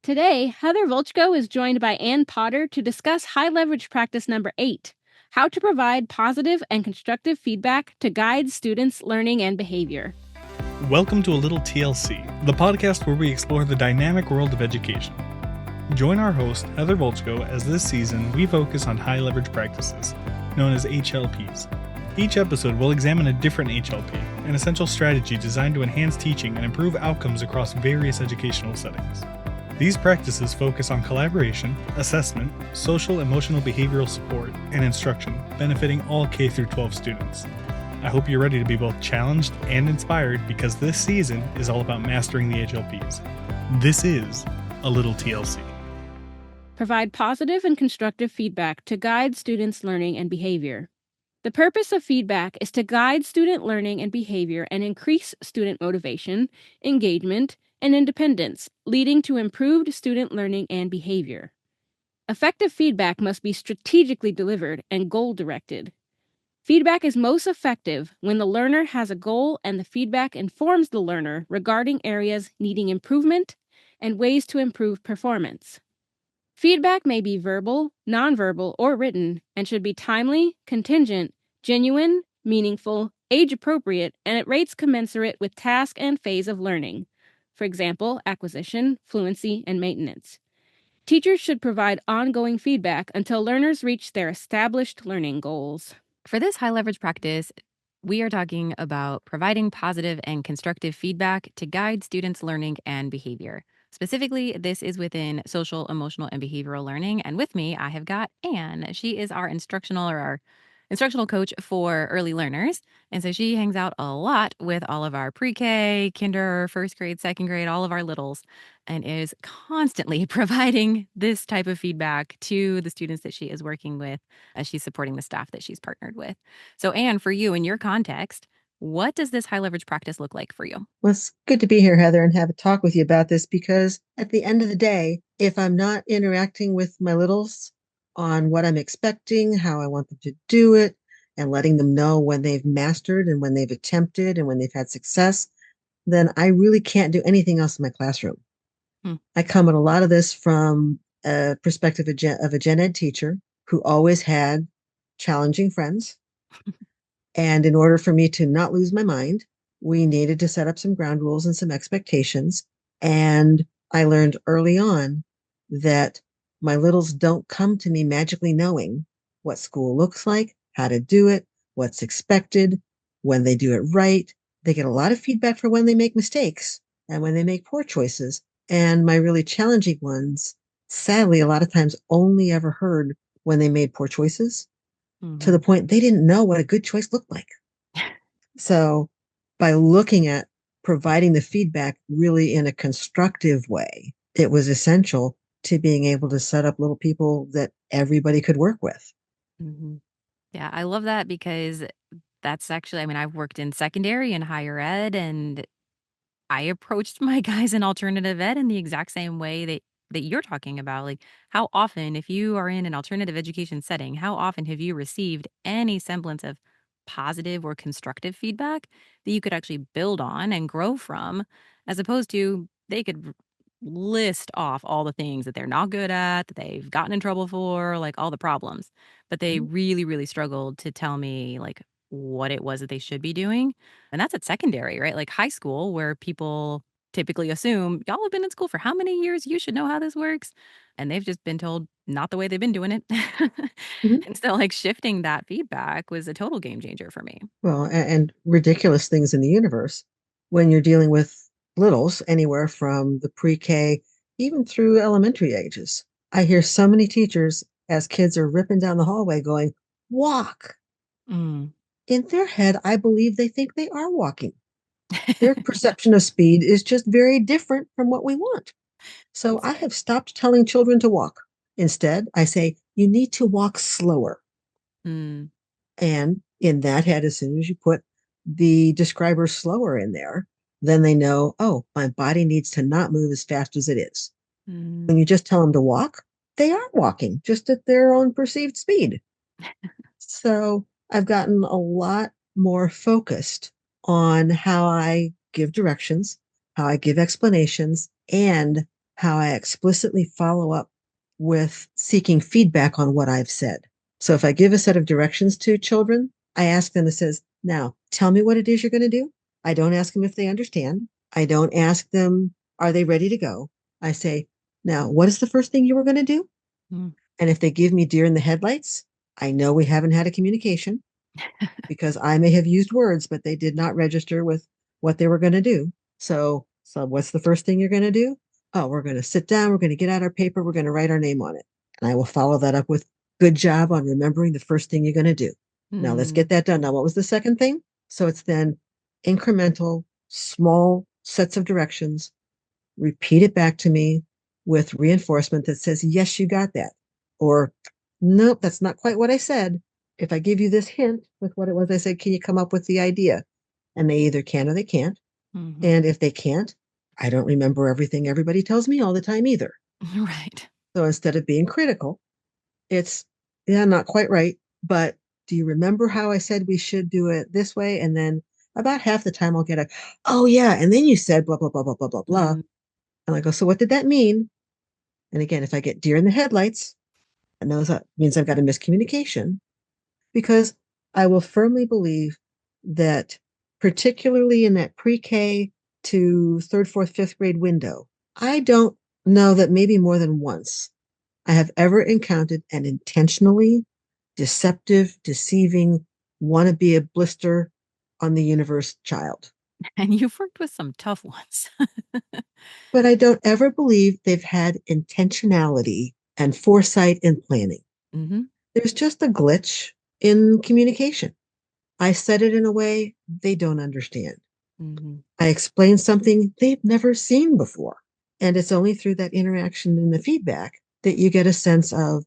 Today, Heather Volchko is joined by Ann Potter to discuss high leverage practice number 8, how to provide positive and constructive feedback to guide students' learning and behavior. Welcome to A Little TLC, the podcast where we explore the dynamic world of education. Join our host, Heather Volchko, as this season we focus on high leverage practices, known as HLPs. Each episode will examine a different HLP, an essential strategy designed to enhance teaching and improve outcomes across various educational settings. These practices focus on collaboration, assessment, social emotional behavioral support, and instruction, benefiting all K-12 students. I hope you're ready to be both challenged and inspired because this season is all about mastering the HLPs. This is A Little TLC. Provide positive and constructive feedback to guide students' learning and behavior. The purpose of feedback is to guide student learning and behavior and increase student motivation, engagement, and independence, leading to improved student learning and behavior. Effective feedback must be strategically delivered and goal-directed. Feedback is most effective when the learner has a goal and the feedback informs the learner regarding areas needing improvement and ways to improve performance. Feedback may be verbal, nonverbal, or written, and should be timely, contingent, genuine, meaningful, age-appropriate, and at rates commensurate with task and phase of learning. For example, acquisition, fluency, and maintenance. Teachers should provide ongoing feedback until learners reach their established learning goals. For this high leverage practice, we are talking about providing positive and constructive feedback to guide students' learning and behavior. Specifically, this is within social, emotional, and behavioral learning. And with me, I have got Anne. She is our instructional coach for early learners. And so she hangs out a lot with all of our pre-K, kinder, first grade, second grade, all of our littles, and is constantly providing this type of feedback to the students that she is working with as she's supporting the staff that she's partnered with. So Anne, for you, in your context, what does this high leverage practice look like for you? Well, it's good to be here, Heather, and have a talk with you about this because at the end of the day, if I'm not interacting with my littles on what I'm expecting, how I want them to do it, and letting them know when they've mastered and when they've attempted and when they've had success, then I really can't do anything else in my classroom. I come at a lot of this from a perspective of a gen ed teacher who always had challenging friends. And in order for me to not lose my mind, we needed to set up some ground rules and some expectations. And I learned early on that my littles don't come to me magically knowing what school looks like, how to do it, what's expected, when they do it right. They get a lot of feedback for when they make mistakes and when they make poor choices. And my really challenging ones, sadly, a lot of times only ever heard when they made poor choices. To the point they didn't know what a good choice looked like. So by looking at providing the feedback really in a constructive way, it was essential to being able to set up little people that everybody could work with. Mm-hmm. Yeah, I love that because that's actually, I've worked in secondary and higher ed, and I approached my guys in alternative ed in the exact same way that you're talking about. Like, how often, if you are in an alternative education setting, how often have you received any semblance of positive or constructive feedback that you could actually build on and grow from, as opposed to they could list off all the things that they're not good at, that they've gotten in trouble for, like all the problems, but they really, really struggled to tell me like what it was that they should be doing. And that's at secondary, right? Like high school, where people typically assume y'all have been in school for how many years? You should know how this works. And they've just been told not the way they've been doing it. And so, like, shifting that feedback was a total game changer for me. Well, and ridiculous things in the universe when you're dealing with littles, anywhere from the pre-K, even through elementary ages. I hear so many teachers as kids are ripping down the hallway going, walk. In their head, I believe they think they are walking. Their perception of speed is just very different from what we want. So I have stopped telling children to walk. Instead, I say, you need to walk slower. And in that head, as soon as you put the describer slower in there, then they know, oh, my body needs to not move as fast as it is. When you just tell them to walk, they are walking just at their own perceived speed. So I've gotten a lot more focused on how I give directions, how I give explanations, and how I explicitly follow up with seeking feedback on what I've said. So if I give a set of directions to children, I ask them, it says, now tell me what it is you're going to do. I don't ask them if they understand. I don't ask them, are they ready to go? I say, now, what is the first thing you were going to do? Mm. And if they give me deer in the headlights, I know we haven't had a communication because I may have used words, but they did not register with what they were going to do. So what's the first thing you're going to do? Oh, we're going to sit down. We're going to get out our paper. We're going to write our name on it. And I will follow that up with good job on remembering the first thing you're going to do. Now let's Mm. get that done. Now, what was the second thing? So it's then incremental, small sets of directions. Repeat it back to me with reinforcement that says, yes, you got that. Or, nope, that's not quite what I said. If I give you this hint with what it was I said, can you come up with the idea? And they either can or they can't. Mhm. And if they can't, I don't remember everything everybody tells me all the time either. Right. So instead of being critical, it's, yeah, not quite right. But do you remember how I said we should do it this way? And then about half the time I'll get a, oh, yeah. And then you said blah, blah, blah, blah, blah, blah, blah. Mm. And I go, so what did that mean? And again, if I get deer in the headlights, I know that means I've got a miscommunication because I will firmly believe that, particularly in that pre K to third, fourth, fifth grade window, I don't know that maybe more than once I have ever encountered an intentionally deceptive, deceiving, want to be a blister on the universe child. And you've worked with some tough ones. But I don't ever believe they've had intentionality and foresight in planning. Mhm. There's just a glitch in communication. I said it in a way they don't understand. Mhm. I explained something they've never seen before. And it's only through that interaction and the feedback that you get a sense of,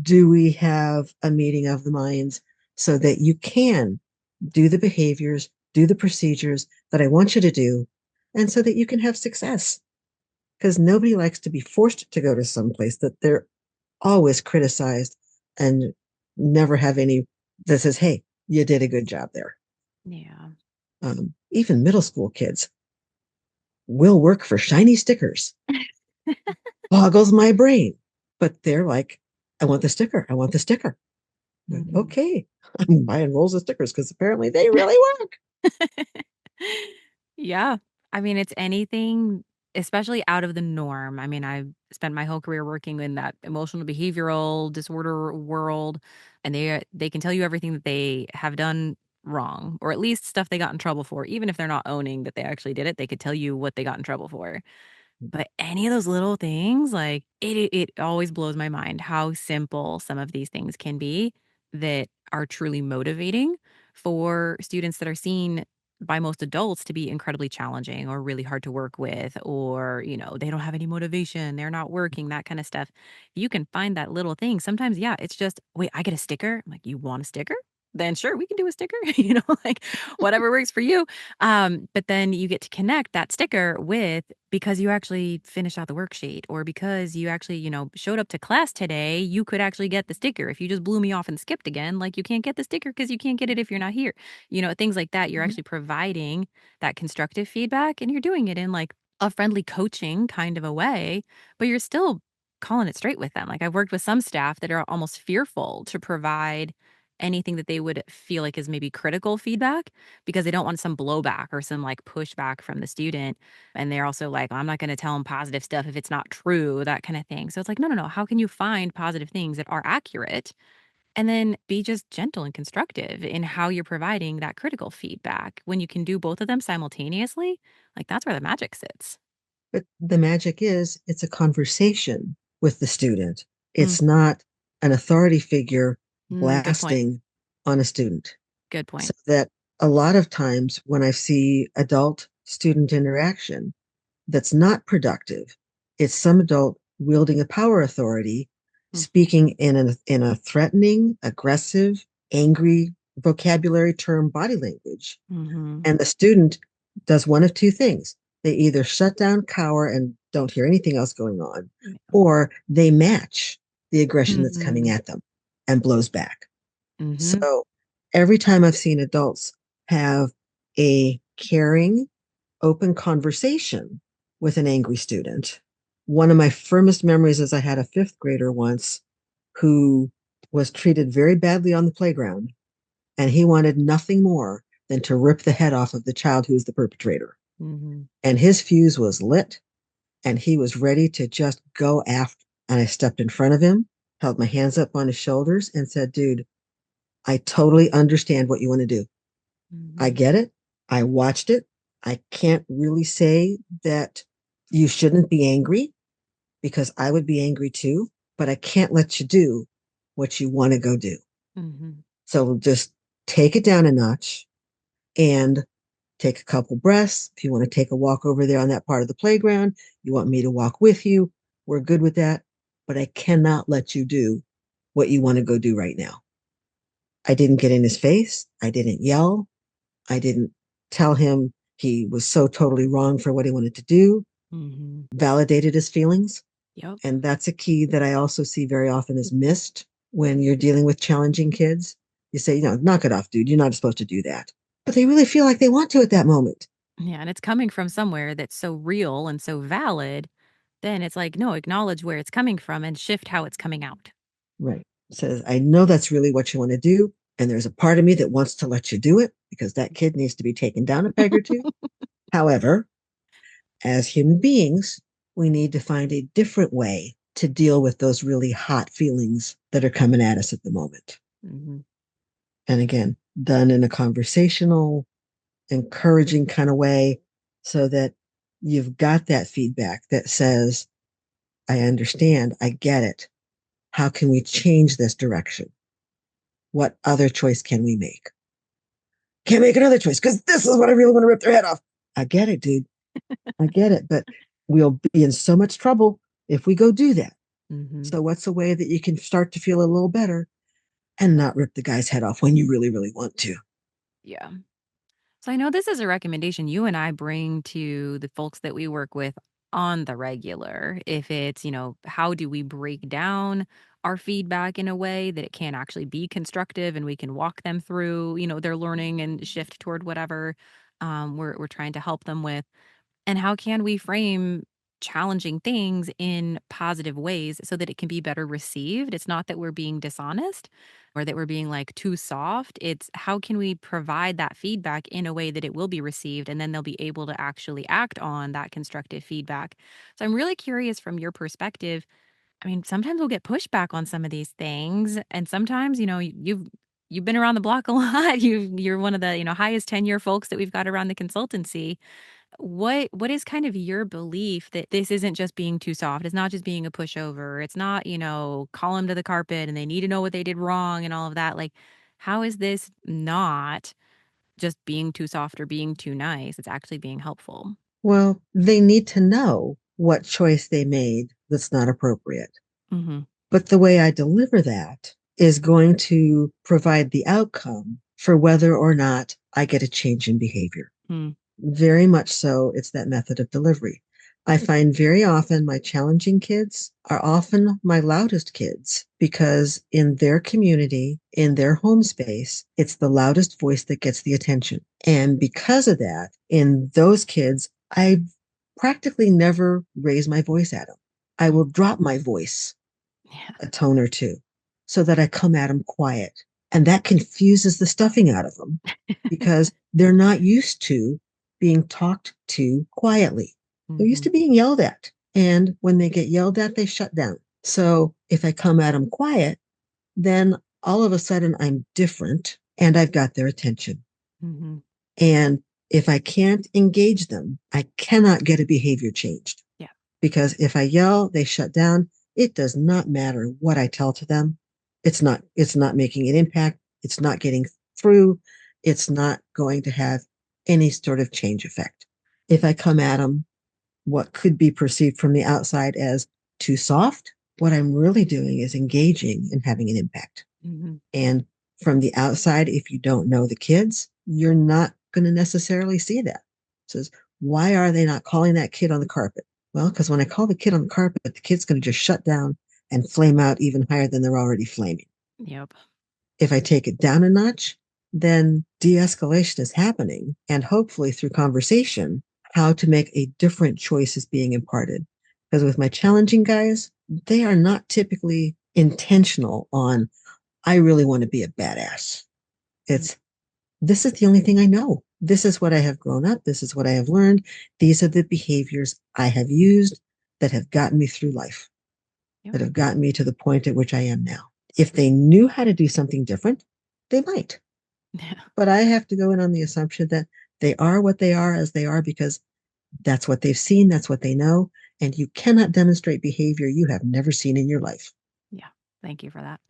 do we have a meeting of the minds so that you can do the behaviors, do the procedures that I want you to do, and so that you can have success? Because nobody likes to be forced to go to some place that they're always criticized and never have any that says, hey, you did a good job there. Yeah. Even middle school kids will work for shiny stickers. Boggles my brain. But they're like, I want the sticker. I want the sticker. Like, Mhm. okay, I'm buying rolls of stickers because apparently they really work. Yeah. I mean, it's anything, especially out of the norm. I mean, I've spent my whole career working in that emotional behavioral disorder world, and they can tell you everything that they have done wrong, or at least stuff they got in trouble for. Even if they're not owning that they actually did it, they could tell you what they got in trouble for. But any of those little things, like, it always blows my mind how simple some of these things can be that are truly motivating for students that are seen by most adults to be incredibly challenging or really hard to work with, or, they don't have any motivation, they're not working, that kind of stuff. You can find that little thing. Sometimes, yeah, it's just, "Wait, I get a sticker?" I'm like, "You want a sticker? Then sure, we can do a sticker." Like, whatever works for you. But then you get to connect that sticker with, because you actually finished out the worksheet, or because you actually, showed up to class today, you could actually get the sticker. If you just blew me off and skipped again, like, you can't get the sticker because you can't get it if you're not here. Things like that. You're Mhm. actually providing that constructive feedback, and you're doing it in like a friendly coaching kind of a way, but you're still calling it straight with them. Like, I've worked with some staff that are almost fearful to provide anything that they would feel like is maybe critical feedback, because they don't want some blowback or some like pushback from the student. And they're also like, "I'm not going to tell them positive stuff if it's not true," that kind of thing. So it's like, no, no, no. How can you find positive things that are accurate, and then be just gentle and constructive in how you're providing that critical feedback? When you can do both of them simultaneously, like, that's where the magic sits. But the magic is it's a conversation with the student. Mm, It's not an authority figure good point. blasting on a student. Good So point. that a lot of times when I see adult student interaction that's not productive, it's some adult wielding a power authority, Mm, speaking in a threatening, aggressive, angry vocabulary term body language. mhm. And the student does one of two things. They either shut down, cower, and don't hear anything else going on, Yeah. or they match the aggression that's coming Mhm. at them and blows back. Mhm. So every time I've seen adults have a caring, open conversation with an angry student, One of my firmest memories is I had a fifth grader once who was treated very badly on the playground, and he wanted nothing more than to rip the head off of the child who was the perpetrator. Mm-hmm. And his fuse was lit, and he was ready to just go after. And I stepped in front of him, held my hands up on his shoulders, and said, dude, I totally understand what you want to do. I Mm-hmm. get it. I watched it. I can't really say that you shouldn't be angry because I would be angry too, but I can't let you do what you want to go do. Mm-hmm. So just take it down a notch and take a couple breaths. If you want to take a walk over there on that part of the playground, you want me to walk with you, we're good with that. But I cannot let you do what you want to go do right now. I didn't get in his face. I didn't yell. I didn't tell him he was so totally wrong for what he wanted to do. Mm-hmm. Validated his feelings. Yep. And that's a key that I also see very often is missed when you're dealing with challenging kids. You say, knock it off, dude. You're not supposed to do that. But they really feel like they want to at that moment. Yeah, and it's coming from somewhere that's so real and so valid, then it's like, no, acknowledge where it's coming from and shift how it's coming out. Right. Says, I know that's really what you want to do. And there's a part of me that wants to let you do it because that kid needs to be taken down a peg or two. However, as human beings, we need to find a different way to deal with those really hot feelings that are coming at us at the moment. Mm-hmm. And again, done in a conversational, encouraging kind of way so that you've got that feedback that says, I understand, I get it. How can we change this direction? What other choice can we make? Can't make another choice because this is what I really want to rip their head off. I get it, dude. I get it. But we'll be in so much trouble if we go do that. Mm-hmm. So, what's a way that you can start to feel a little better and not rip the guy's head off when you really, really want to? Yeah. So I know this is a recommendation you and I bring to the folks that we work with on the regular. If it's, how do we break down our feedback in a way that it can actually be constructive and we can walk them through, their learning and shift toward whatever we're trying to help them with. And how can we frame challenging things in positive ways so that it can be better received? It's not that we're being dishonest or that we're being like too soft. It's how can we provide that feedback in a way that it will be received and then they'll be able to actually act on that constructive feedback. So I'm really curious from your perspective. I mean, sometimes we'll get pushback on some of these things and sometimes, you've been around the block a lot. You're one of the, highest tenure folks that we've got around the consultancy. What is kind of your belief that this isn't just being too soft? It's not just being a pushover. It's not, call them to the carpet and they need to know what they did wrong and all of that. Like, how is this not just being too soft or being too nice? It's actually being helpful. Well, they need to know what choice they made that's not appropriate. Mhm. But the way I deliver that is going to provide the outcome for whether or not I get a change in behavior. Mm. Very much so, it's that method of delivery. I find very often my challenging kids are often my loudest kids because in their community, in their home space, it's the loudest voice that gets the attention. And because of that, in those kids, I practically never raise my voice at them. I Mm. will drop my voice Yeah. a tone or two so that I come at them quiet. And that confuses the stuffing out of them because they're not used to being talked to quietly. They're used Mhm. to being yelled at. And when they get yelled at, they shut down. So if I come at them quiet, then all of a sudden I'm different and I've got their attention. Mhm. And if I can't engage them, I cannot get a behavior changed. Yeah. Because if I yell, they shut down. It does not matter what I tell to them. It's not making an impact. It's not getting through. It's not going to have any sort of change effect. If I come at them, what could be perceived from the outside as too soft, what I'm really doing is engaging and having an impact. Mhm. And from the outside, if you don't know the kids, you're not going to necessarily see that. It says, why are they not calling that kid on the carpet? Well, because when I call the kid on the carpet, the kid's going to just shut down and flame out even higher than they're already flaming. Yep. If I take it down a notch, then de escalation is happening. And hopefully, through conversation, how to make a different choice is being imparted. Because with my challenging guys, they are not typically intentional on, I really want to be a badass. It's, this is the only thing I know. This is what I have grown up. This is what I have learned. These are the behaviors I have used that have gotten me through life, Yep. that have gotten me to the point at which I am now. If they knew how to do something different, they might. Yeah. But I have to go in on the assumption that they are what they are as they are because that's what they've seen, that's what they know. And you cannot demonstrate behavior you have never seen in your life. Yeah. Thank you for that.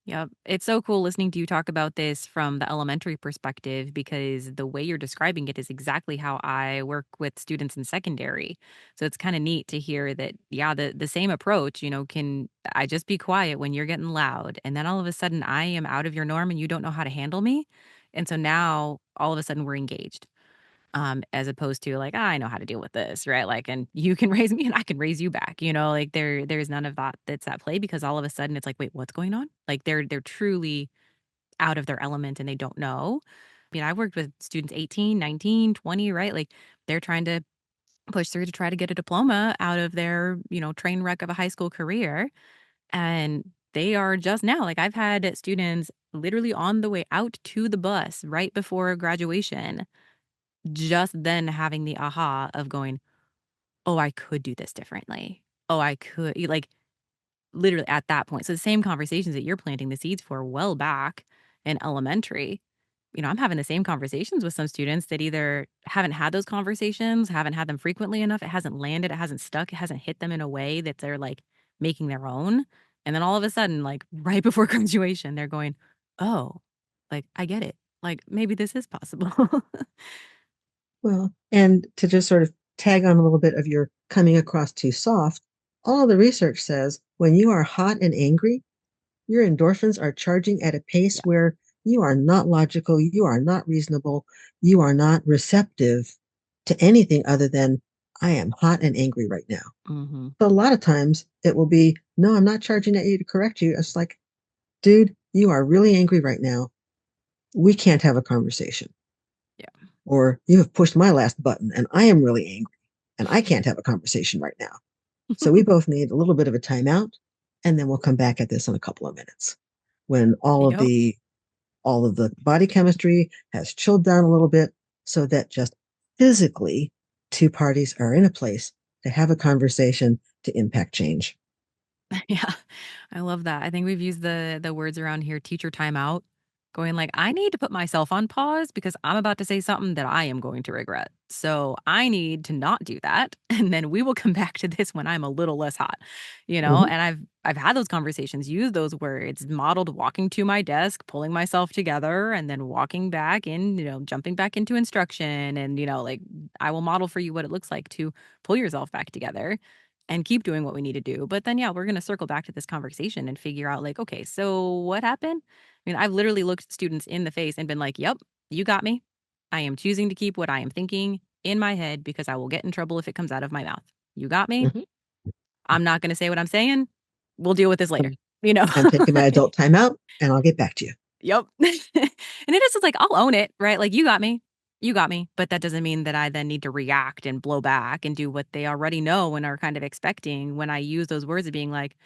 Yep. It's so cool listening to you talk about this from the elementary perspective because the way you're describing it is exactly how I work with students in secondary. So it's kind of neat to hear that, yeah, the same approach, can I just be quiet when you're getting loud? And then all of a sudden I am out of your norm and you don't know how to handle me. And so now all of a sudden we're engaged. As opposed to like, I know how to deal with this, right? Like, and you can raise me and I can raise you back, like there's none of that that's at play because all of a sudden it's like, wait, what's going on? Like they're truly out of their element and they don't know. I worked with students 18, 19, 20, right? Like they're trying to push through to try to get a diploma out of their, train wreck of a high school career. And they are just now, like I've had students literally on the way out to the bus right before graduation just then having the aha of going, "Oh, I could do this differently. Oh, I could," like, literally at that point. So the same conversations that you're planting the seeds for well back in elementary, I'm having the same conversations with some students that either haven't had those conversations, haven't had them frequently enough, it hasn't landed, it hasn't stuck, it hasn't hit them in a way that they're, like, making their own, and then all of a sudden, like, right before graduation, they're going, "Oh, like, I get it. Like, maybe this is possible." Well, and to just sort of tag on a little bit of your coming across too soft, all of the research says when you are hot and angry, your endorphins are charging at a pace Yeah. where you are not logical, you are not reasonable, you are not receptive to anything other than, I am hot and angry right now. Mhm. So a lot of times it will be, no, I'm not charging at you to correct you. It's like, dude, you are really angry right now. We can't have a conversation. Yeah. Or you have pushed my last button and I am really angry and I can't have a conversation right now. So we both need a little bit of a timeout and then we'll come back at this in a couple of minutes when Yep. all of the body chemistry has chilled down a little bit so that just physically two parties are in a place to have a conversation to impact change. Yeah. I love that. I think we've used the words around here, teacher timeout, going like, I need to put myself on pause because I'm about to say something that I am going to regret. So I need to not do that. And then we will come back to this when I'm a little less hot, Mm-hmm. and I've had those conversations, use those words, modeled walking to my desk, pulling myself together, and then walking back in, jumping back into instruction. And, like I will model for you what it looks like to pull yourself back together and keep doing what we need to do. But then, yeah, we're going to circle back to this conversation and figure out, like, okay, so what happened? I've literally looked students in the face and been like, yep, you got me. I am choosing to keep what I am thinking in my head because I will get in trouble if it comes out of my mouth. You got me. Mm-hmm. I'm not going to say what I'm saying. We'll deal with this later. I'm, You know? I'm taking my adult timeout and I'll get back to you. Yep. And it is just like, I'll own it, right? Like, you got me. You got me. But that doesn't mean that I then need to react and blow back and do what they already know and are kind of expecting when I use those words of being like,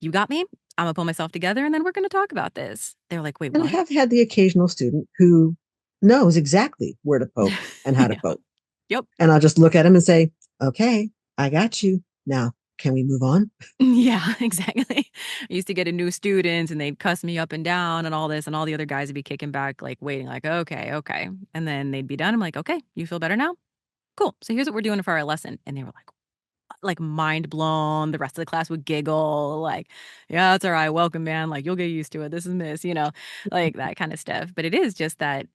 you got me. I'm gonna pull myself together and then we're gonna talk about this. They're like, wait, And I what? have had the occasional student who knows exactly where to poke and how to Yeah. poke. Yep. And I'll just look at him and say, okay, I got you. Now, can we move on? Yeah, exactly. I used to get a new students and they'd cuss me up and down and all this, and all the other guys would be kicking back, like waiting, like, okay, okay. And then they'd be done. I'm like, okay, you feel better now? Cool. So here's what we're doing for our lesson. And they were like mind blown. The rest of the class would giggle, like, yeah, that's all right. Welcome, man. Like, you'll get used to it. This is Miss, like that kind of stuff. But it is just that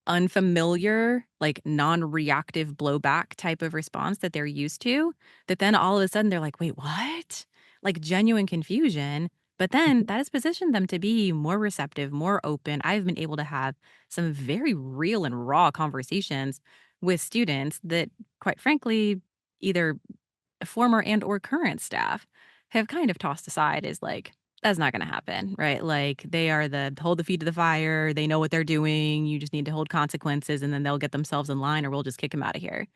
unfamiliar, like non-reactive blowback type of response that they're used to, that then all of a sudden they're like, wait, what? Like genuine confusion. But then that has positioned them to be more receptive, more open. I've been able to have some very real and raw conversations with students that, quite frankly, either former and or current staff have kind of tossed aside as like, that's not going to happen, right? Like they are the hold the feet to the fire. They know what they're doing. You just need to hold consequences and then they'll get themselves in line or we'll just kick them out of here.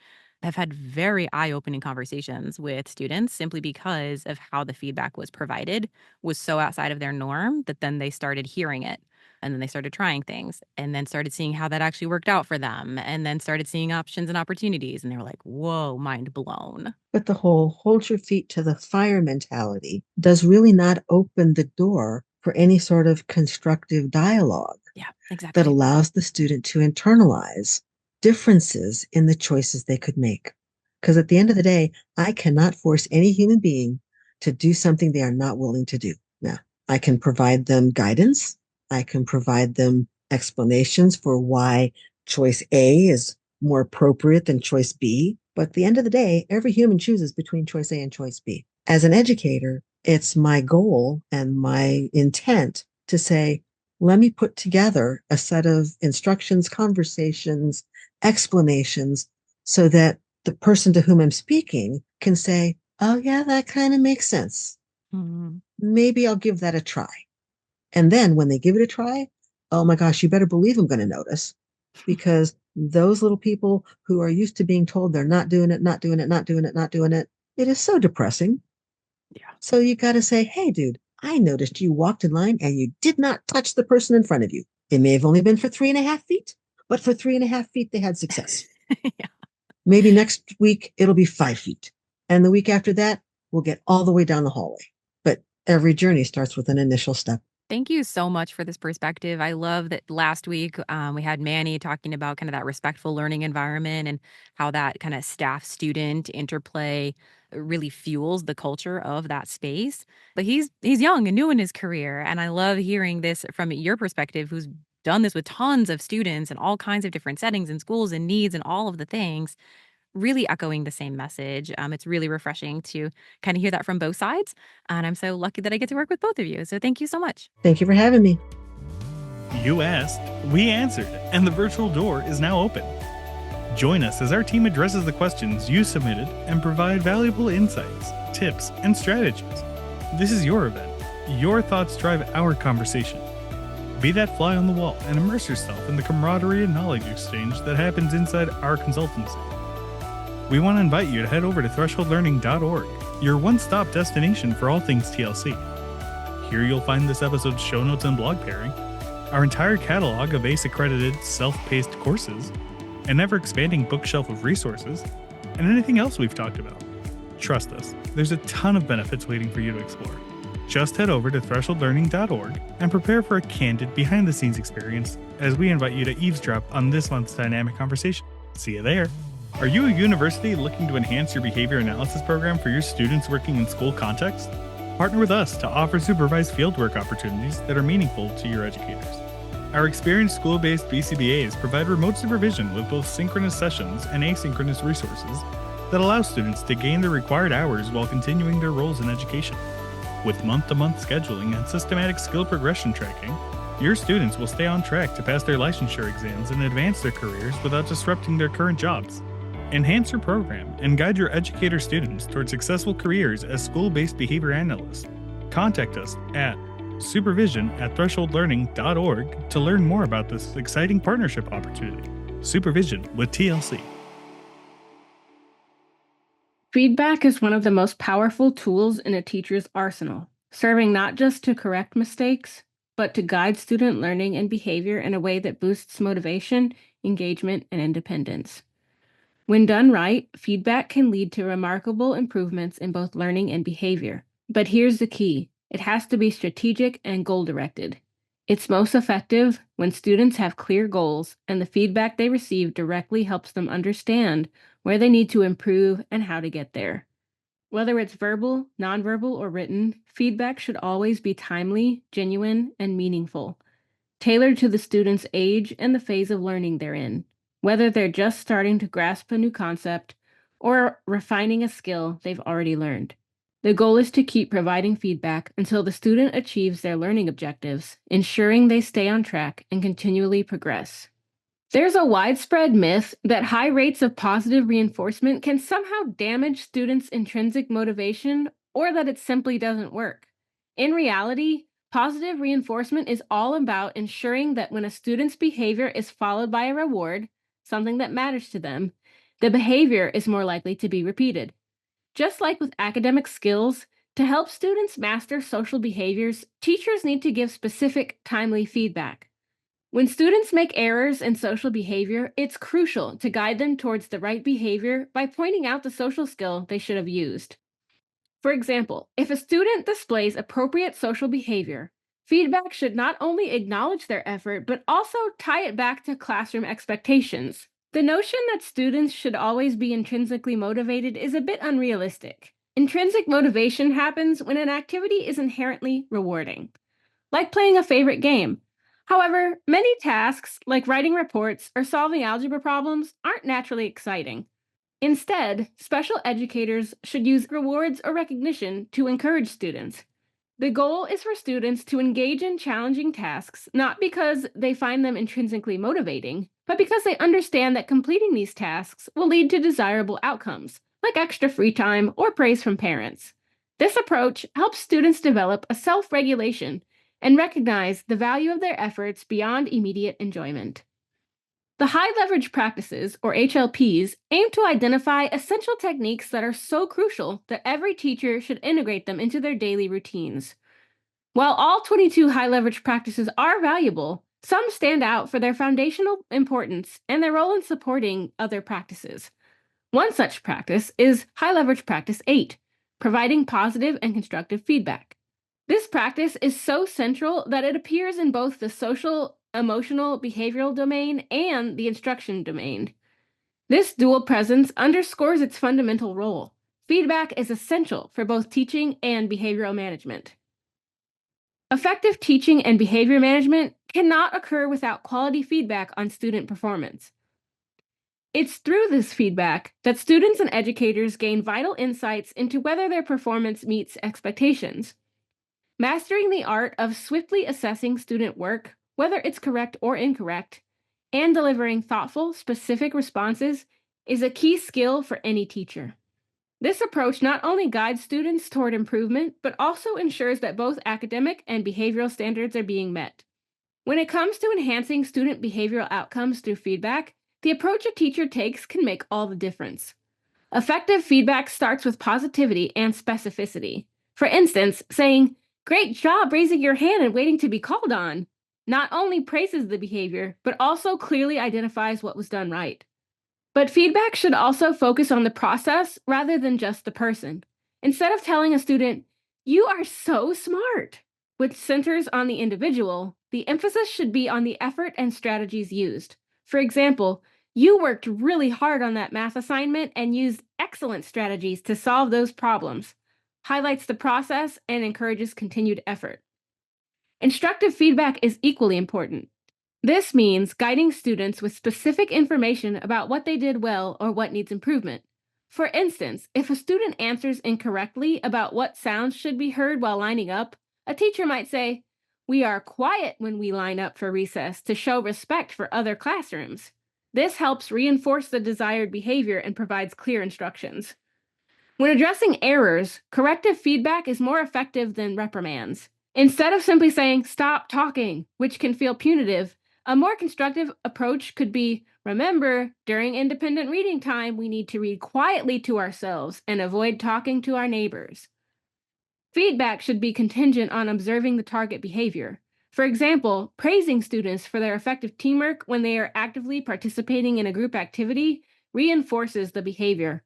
I've had very eye-opening conversations with students simply because of how the feedback was provided was so outside of their norm that then they started hearing it, and then they started trying things, and then started seeing how that actually worked out for them, and then started seeing options and opportunities, and they were like, "Whoa, mind blown." But the whole hold your feet to the fire mentality does really not open the door for any sort of constructive dialogue Yeah, that exactly. allows the student to internalize differences in the choices they could make. Because at the end of the day, I cannot force any human being to do something they are not willing to do. Now, I can provide them guidance, I can provide them explanations for why choice A is more appropriate than choice B. But at the end of the day, every human chooses between choice A and choice B. As an educator, it's my goal and my intent to say, let me put together a set of instructions, conversations, explanations, so that the person to whom I'm speaking can say, oh, yeah, that kind of makes sense. Mhm. Maybe I'll give that a try. And then when they give it a try, oh my gosh, you better believe I'm going to notice, because those little people who are used to being told they're not doing it, not doing it, not doing it, not doing it, it is so depressing. Yeah. So you got to say, hey, dude, I noticed you walked in line and you did not touch the person in front of you. It may have only been for 3.5 feet, but for 3.5 feet, they had success. Yeah. Maybe next week it'll be 5 feet. And the week after that, we'll get all the way down the hallway. But every journey starts with an initial step. Thank you so much for this perspective. I love that last week we had Manny talking about kind of that respectful learning environment and how that kind of staff student interplay really fuels the culture of that space. But he's young and new in his career, and I love hearing this from your perspective, who's done this with tons of students and all kinds of different settings and schools and needs and all of the things, really echoing the same message. It's really refreshing to kind of hear that from both sides. And I'm so lucky that I get to work with both of you. So thank you so much. Thank you for having me. You asked, we answered, and the virtual door is now open. Join us as our team addresses the questions you submitted and provide valuable insights, tips, and strategies. This is your event. Your thoughts drive our conversation. Be that fly on the wall and immerse yourself in the camaraderie and knowledge exchange that happens inside our consultancy. We want to invite you to head over to thresholdlearning.org, your one-stop destination for all things TLC. Here you'll find this episode's show notes and blog pairing, our entire catalog of ACE-accredited self-paced courses, an ever-expanding bookshelf of resources, and anything else we've talked about. Trust us, there's a ton of benefits waiting for you to explore. Just head over to thresholdlearning.org and prepare for a candid, behind-the-scenes experience as we invite you to eavesdrop on this month's dynamic conversation. See you there! Are you a university looking to enhance your behavior analysis program for your students working in school context? Partner with us to offer supervised fieldwork opportunities that are meaningful to your educators. Our experienced school-based BCBAs provide remote supervision with both synchronous sessions and asynchronous resources that allow students to gain the required hours while continuing their roles in education. With month-to-month scheduling and systematic skill progression tracking, your students will stay on track to pass their licensure exams and advance their careers without disrupting their current jobs. Enhance your program and guide your educator students toward successful careers as school-based behavior analysts. Contact us at supervision@thresholdlearning.org to learn more about this exciting partnership opportunity. Supervision with TLC. Feedback is one of the most powerful tools in a teacher's arsenal, serving not just to correct mistakes, but to guide student learning and behavior in a way that boosts motivation, engagement, and independence. When done right, feedback can lead to remarkable improvements in both learning and behavior. But here's the key: it has to be strategic and goal-directed. It's most effective when students have clear goals and the feedback they receive directly helps them understand where they need to improve and how to get there. Whether it's verbal, nonverbal, or written, feedback should always be timely, genuine, and meaningful, tailored to the student's age and the phase of learning they're in, whether they're just starting to grasp a new concept or refining a skill they've already learned. The goal is to keep providing feedback until the student achieves their learning objectives, ensuring they stay on track and continually progress. There's a widespread myth that high rates of positive reinforcement can somehow damage students' intrinsic motivation or that it simply doesn't work. In reality, positive reinforcement is all about ensuring that when a student's behavior is followed by a reward, something that matters to them, the behavior is more likely to be repeated. Just like with academic skills, to help students master social behaviors, teachers need to give specific, timely feedback. When students make errors in social behavior, it's crucial to guide them towards the right behavior by pointing out the social skill they should have used. For example, if a student displays appropriate social behavior, feedback should not only acknowledge their effort, but also tie it back to classroom expectations. The notion that students should always be intrinsically motivated is a bit unrealistic. Intrinsic motivation happens when an activity is inherently rewarding, like playing a favorite game. However, many tasks, like writing reports or solving algebra problems, aren't naturally exciting. Instead, special educators should use rewards or recognition to encourage students. The goal is for students to engage in challenging tasks not because they find them intrinsically motivating, but because they understand that completing these tasks will lead to desirable outcomes, like extra free time or praise from parents. This approach helps students develop a self-regulation and recognize the value of their efforts beyond immediate enjoyment. The high leverage practices, or HLPs, aim to identify essential techniques that are so crucial that every teacher should integrate them into their daily routines. While all 22 high leverage practices are valuable, some stand out for their foundational importance and their role in supporting other practices. One such practice is high leverage practice 8, providing positive and constructive feedback. This practice is so central that it appears in both the social, emotional, behavioral domain and the instruction domain. This dual presence underscores its fundamental role. Feedback is essential for both teaching and behavioral management. Effective teaching and behavior management cannot occur without quality feedback on student performance. It's through this feedback that students and educators gain vital insights into whether their performance meets expectations. Mastering the art of swiftly assessing student work, whether it's correct or incorrect, and delivering thoughtful, specific responses is a key skill for any teacher. This approach not only guides students toward improvement, but also ensures that both academic and behavioral standards are being met. When it comes to enhancing student behavioral outcomes through feedback, the approach a teacher takes can make all the difference. Effective feedback starts with positivity and specificity. For instance, saying, "Great job raising your hand and waiting to be called on," not only praises the behavior, but also clearly identifies what was done right. But feedback should also focus on the process rather than just the person. Instead of telling a student, "You are so smart," which centers on the individual, the emphasis should be on the effort and strategies used. For example, "You worked really hard on that math assignment and used excellent strategies to solve those problems," highlights the process and encourages continued effort. Instructive feedback is equally important. This means guiding students with specific information about what they did well or what needs improvement. For instance, if a student answers incorrectly about what sounds should be heard while lining up, a teacher might say, "We are quiet when we line up for recess to show respect for other classrooms." This helps reinforce the desired behavior and provides clear instructions. When addressing errors, corrective feedback is more effective than reprimands. Instead of simply saying, "Stop talking," which can feel punitive, a more constructive approach could be, "Remember, during independent reading time, we need to read quietly to ourselves and avoid talking to our neighbors." Feedback should be contingent on observing the target behavior. For example, praising students for their effective teamwork when they are actively participating in a group activity reinforces the behavior.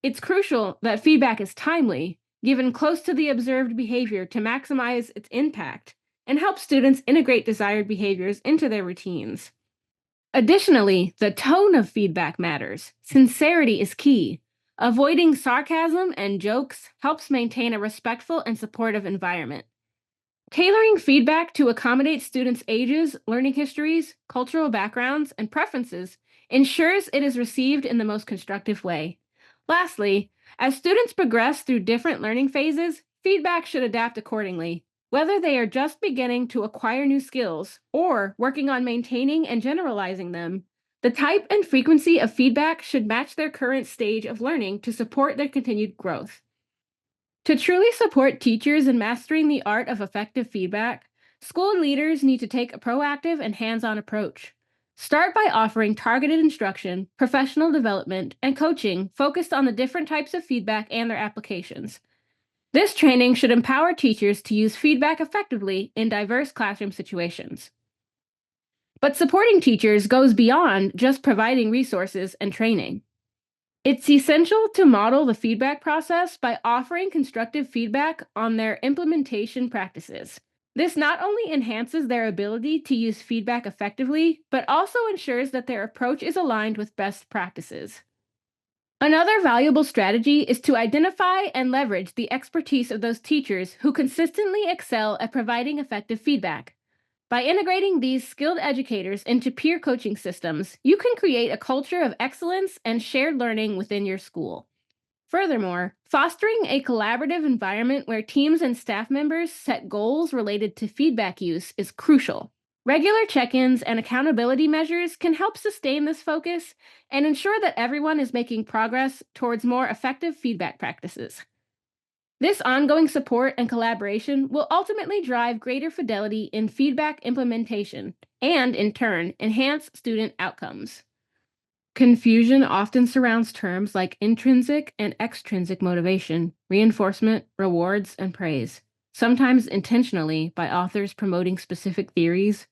It's crucial that feedback is timely, given close to the observed behavior to maximize its impact, and help students integrate desired behaviors into their routines. Additionally, the tone of feedback matters. Sincerity is key. Avoiding sarcasm and jokes helps maintain a respectful and supportive environment. Tailoring feedback to accommodate students' ages, learning histories, cultural backgrounds, and preferences ensures it is received in the most constructive way. Lastly, as students progress through different learning phases, feedback should adapt accordingly. Whether they are just beginning to acquire new skills or working on maintaining and generalizing them, the type and frequency of feedback should match their current stage of learning to support their continued growth. To truly support teachers in mastering the art of effective feedback, school leaders need to take a proactive and hands-on approach. Start by offering targeted instruction, professional development, and coaching focused on the different types of feedback and their applications. This training should empower teachers to use feedback effectively in diverse classroom situations. But supporting teachers goes beyond just providing resources and training. It's essential to model the feedback process by offering constructive feedback on their implementation practices. This not only enhances their ability to use feedback effectively, but also ensures that their approach is aligned with best practices. Another valuable strategy is to identify and leverage the expertise of those teachers who consistently excel at providing effective feedback. By integrating these skilled educators into peer coaching systems, you can create a culture of excellence and shared learning within your school. Furthermore, fostering a collaborative environment where teams and staff members set goals related to feedback use is crucial. Regular check-ins and accountability measures can help sustain this focus and ensure that everyone is making progress towards more effective feedback practices. This ongoing support and collaboration will ultimately drive greater fidelity in feedback implementation and, in turn, enhance student outcomes. Confusion often surrounds terms like intrinsic and extrinsic motivation, reinforcement, rewards, and praise, sometimes intentionally by authors promoting specific theories,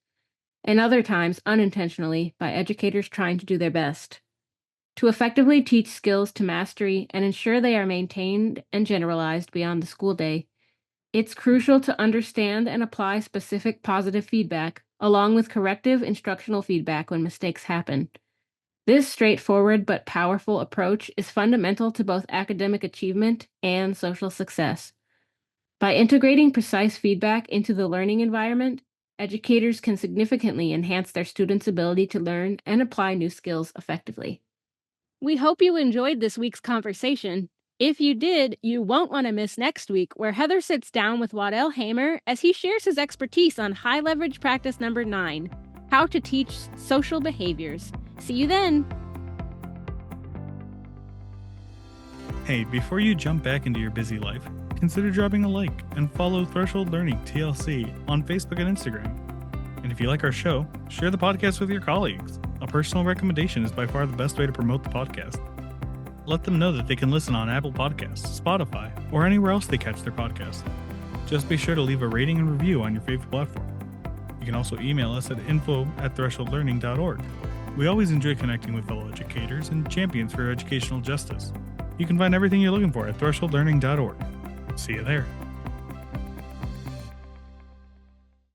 and other times unintentionally by educators trying to do their best. To effectively teach skills to mastery and ensure they are maintained and generalized beyond the school day, it's crucial to understand and apply specific positive feedback, along with corrective instructional feedback when mistakes happen. This straightforward but powerful approach is fundamental to both academic achievement and social success. By integrating precise feedback into the learning environment, educators can significantly enhance their students' ability to learn and apply new skills effectively. We hope you enjoyed this week's conversation. If you did, you won't want to miss next week, where Heather sits down with Waddell Hamer as he shares his expertise on high leverage practice number 9, how to teach social behaviors. See you then. Hey, before you jump back into your busy life, consider dropping a like and follow Threshold Learning TLC on Facebook and Instagram. And if you like our show, share the podcast with your colleagues. A personal recommendation is by far the best way to promote the podcast. Let them know that they can listen on Apple Podcasts, Spotify, or anywhere else they catch their podcasts. Just be sure to leave a rating and review on your favorite platform. You can also email us at info@thresholdlearning.org. We always enjoy connecting with fellow educators and champions for educational justice. You can find everything you're looking for at thresholdlearning.org. See you there.